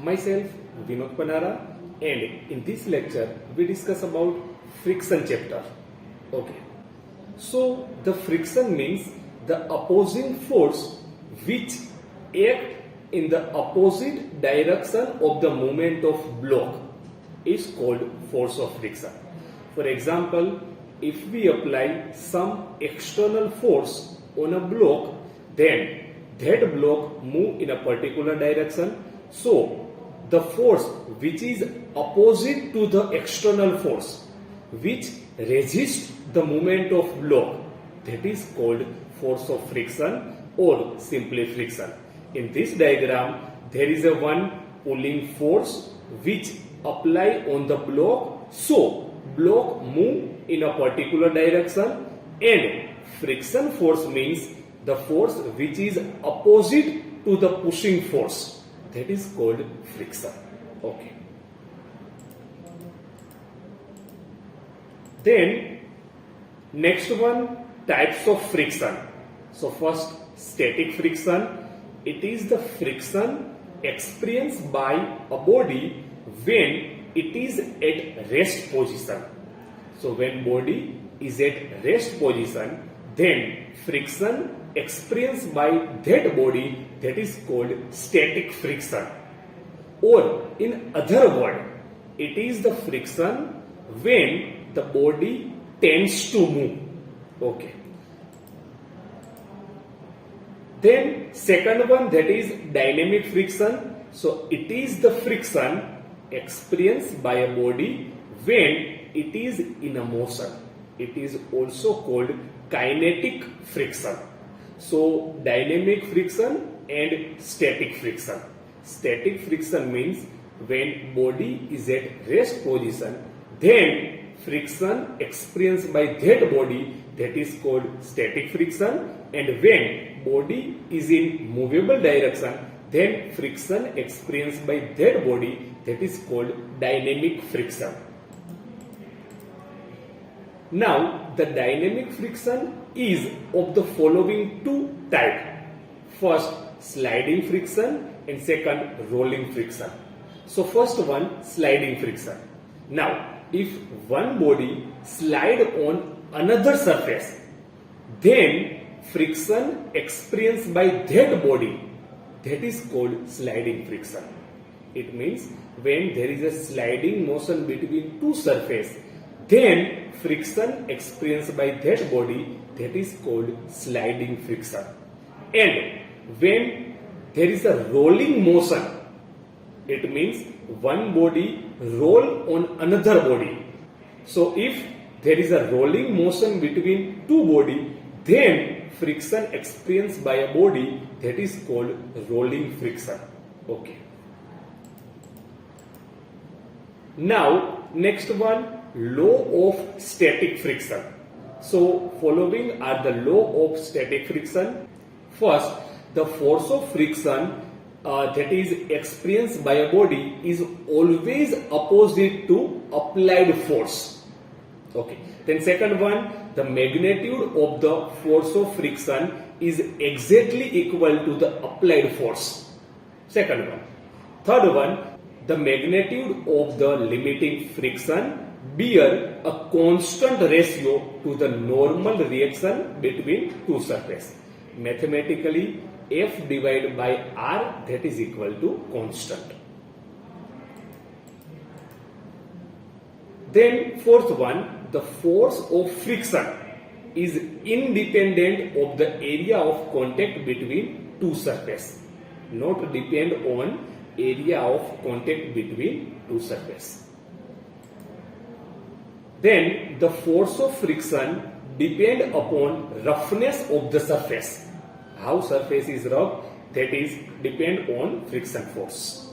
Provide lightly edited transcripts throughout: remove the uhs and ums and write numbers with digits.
myself Vinod Panara, and in this lecture we discuss about friction chapter. Okay, so the friction means the opposing force which act in the opposite direction of the movement of block is called force of friction. For example, if we apply some external force on a block, then that block move in a particular direction. So the force which is opposite to the external force which resists the movement of block, that is called force of friction or simply friction. In this diagram, there is a one pulling force which apply on the block, so block move in a particular direction, and friction force means the force which is opposite to the pushing force, that is called friction. Okay. Then next one, types of friction. So first, static friction. It is the friction experienced by a body when it is at rest position. So when body is at rest position, then friction experienced by that body, that is called static friction. Or in other word, it is the friction when the body tends to move. Okay. Then second one, that is dynamic friction. So it is the friction experienced by a body when it is in a motion. It is also called kinetic friction. So dynamic friction and static friction. Static friction means when body is at rest position, then friction experienced by that body, that is called static friction, and when body is in movable direction, then friction experienced by that body, that is called dynamic friction. Now the dynamic friction is of the following two types. First, sliding friction, and second, rolling friction. So first one, sliding friction. Now if one body slide on another surface, then friction experienced by that body, that is called sliding friction. It means when there is a sliding motion between two surfaces, then friction experienced by that body, that is called sliding friction. And when there is a rolling motion, it means one body roll on another body. So if there is a rolling motion between two bodies, then friction experienced by a body, that is called rolling friction. Okay. Now next one, law of static friction. So following are the law of static friction. First, the force of friction that is experienced by a body is always opposite to applied force. Okay. Then second one, the magnitude of the force of friction is exactly equal to the applied force. Second one. Third one, the magnitude of the limiting friction bear a constant ratio to the normal reaction between two surfaces. Mathematically, F divided by R, that is equal to constant. Then fourth one, the force of friction is independent of the area of contact between two surfaces, not depend on area of contact between two surfaces. Then the force of friction depend upon roughness of the surface. How surface is rough, that is depend on friction force.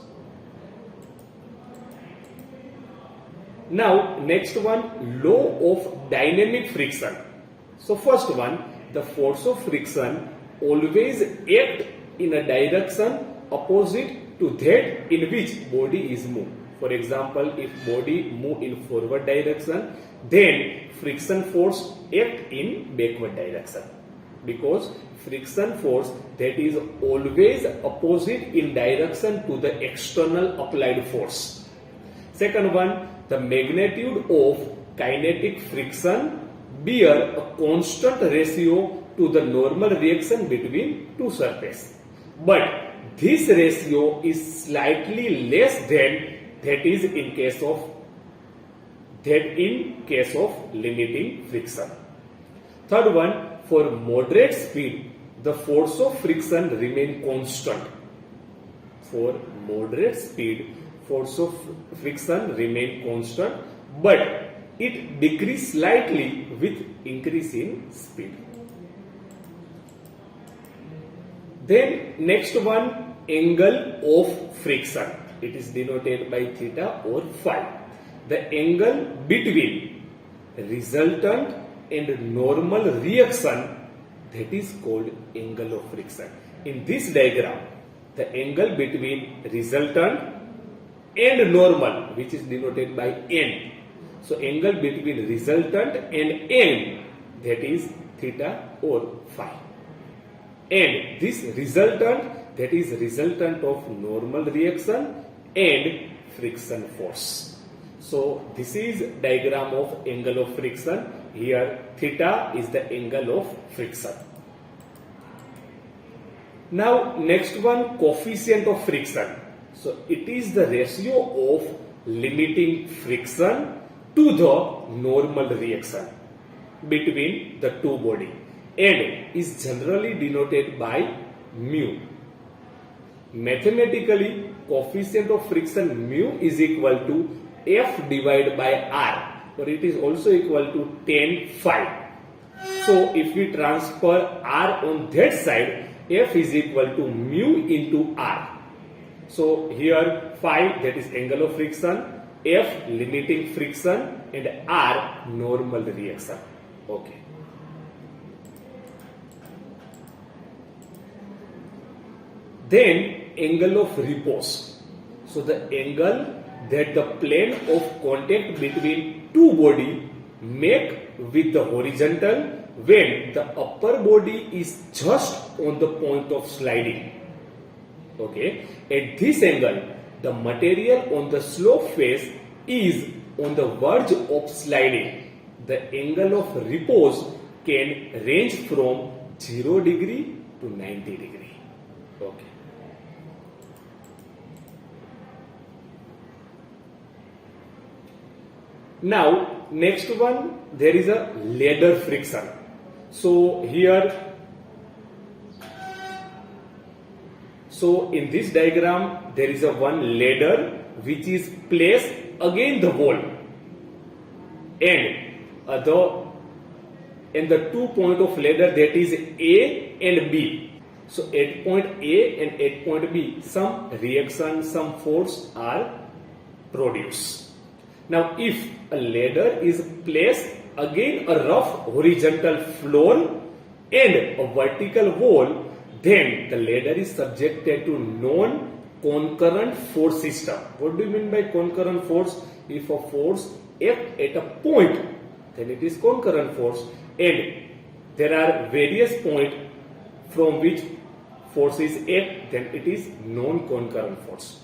Now next one, law of dynamic friction. So first one, the force of friction always act in a direction opposite to that in which body is moved. For example, if body move in forward direction, then friction force act in backward direction. because friction force that is always opposite in direction to the external applied force. Second one, the magnitude of kinetic friction bear a constant ratio to the normal reaction between two surfaces. But this ratio is slightly less than that is in case of limiting friction. Third one, for moderate speed, the force of friction remain constant. For moderate speed, force of friction remain constant, but it decrease slightly with increase in speed. Then next one, angle of friction. It is denoted by theta or phi. The angle between resultant and normal reaction, that is called angle of friction. In this diagram, the angle between resultant and normal, which is denoted by n. So angle between resultant and n, that is theta or phi. And this resultant, that is resultant of normal reaction and friction force. So this is diagram of angle of friction. Here theta is the angle of friction. Now next one, coefficient of friction. So it is the ratio of limiting friction to the normal reaction between the two bodies and is generally denoted by mu. Mathematically, coefficient of friction mu is equal to F divided by R, or it is also equal to tan phi. So if we transfer R on that side, F is equal to mu into R. So here phi, that is angle of friction, F limiting friction, and R normal reaction. Okay. Then angle of repose. So the angle that the plane of contact between two bodies make with the horizontal when the upper body is just on the point of sliding. Okay, at this angle, the material on the slope face is on the verge of sliding. The angle of repose can range from 0 degree to 90 degree. Okay. Now next one, there is a ladder friction. So here, so in this diagram there is a one ladder which is placed against the wall, and the 2 point of ladder, that is A and B. So at point A and at point B, some reaction, some force are produced. Now if a ladder is placed against a rough horizontal floor and a vertical wall, then the ladder is subjected to non-concurrent force system. What do you mean by concurrent force? If a force acts at a point, then it is concurrent force, and there are various points from which force is act, then it is non-concurrent force.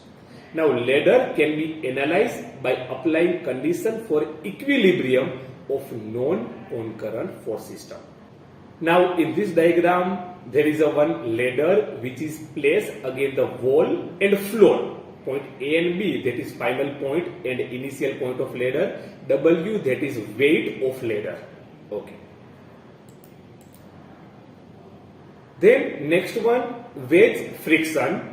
Now ladder can be analyzed by applying condition for equilibrium of non-concurrent force system. Now in this diagram there is a one ladder which is placed against the wall and floor. Point A and B, that is final point and initial point of ladder. W, that is weight of ladder. Okay. Then next one, wedge friction.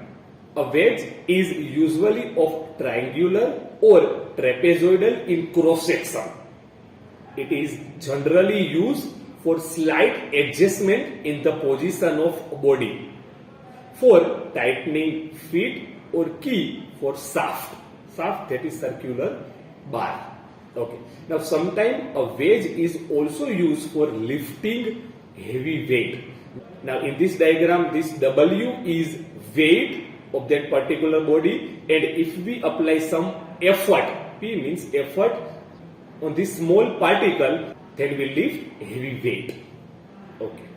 A wedge is usually of triangular or trapezoidal in cross section. It is generally used for slight adjustment in the position of body, for tightening feet, or key for shaft. Shaft, that is circular bar. Okay. Now sometimes a wedge is also used for lifting heavy weight. Now in this diagram, this W is weight of that particular body, and if we apply some effort, P means effort, on this small particle, then we lift heavy weight. Okay.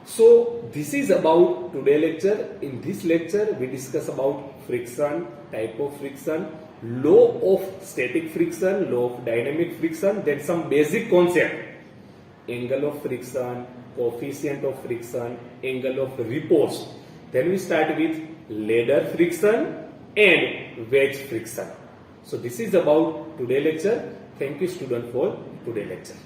So this is about today lecture. In this lecture we discuss about friction, type of friction, law of static friction, law of dynamic friction, then some basic concept, angle of friction, coefficient of friction, angle of repose. Then we start with ladder friction and wedge friction. So this is about today lecture. Thank you student for today lecture.